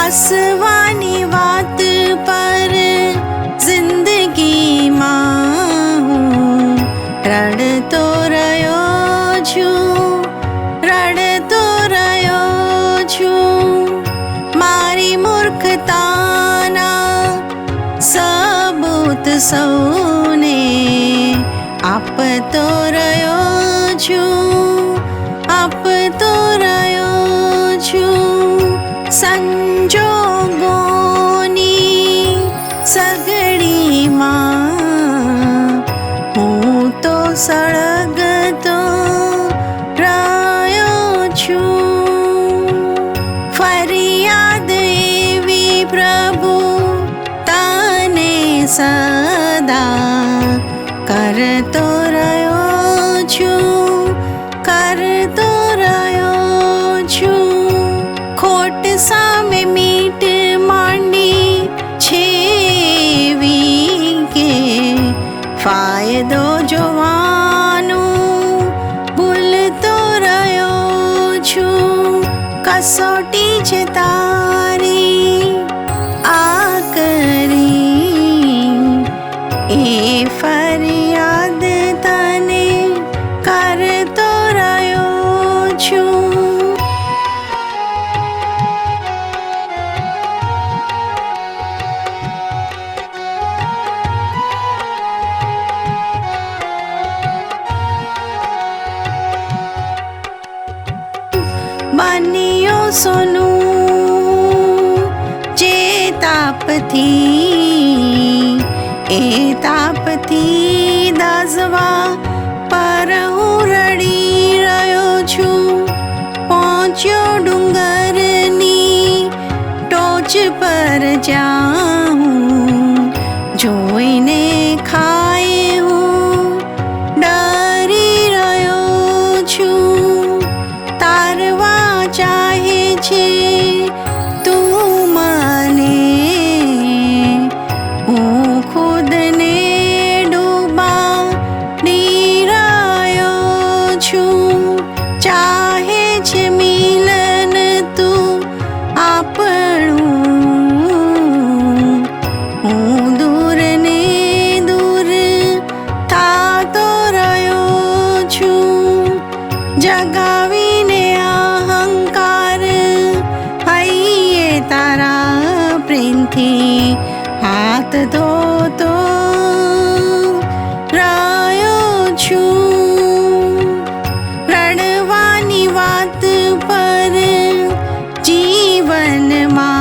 હસવાની વાત પર જિંદગીમાં હું રડતો રહ્યો છું મારી મૂર્ખતાના સબૂત સૌને આપતો રહ્યો છું સંજોગોની સગડીમાં હું તો સળગતો રહ્યો છું ફરિયાદ એવી પ્રભુ તને સદા કરતો રહ્યો છું ખોટ સામે મીટ માંડી છેવી કે ફાયદો જોવાનું ભૂલતો રહ્યો છું કસોટી છે તારી આકરી એ ફરિયાદ તને કરતો રહ્યો છું બન્યો સોનું જે તાપથી એ તાપથી દાઝવા પર હું રડી રહ્યો છું પહોંચ્યો ડુંગરની ટોચ પર જ્યાં હું જોઈને ખાય હું ડરી રહ્યો છું તારવા ચાહે છે તું મને હું ખુદને ડૂબાડી રહ્યો છું ચાહે છે મિલન તું આપણું હું દૂર ને દૂર થાતો રહ્યો છું જગાવીને અહંકાર હૈયે તારા પ્રેમથી હાથ ધોતો રહ્યો છું રડવાની વાત પર જીવનમાં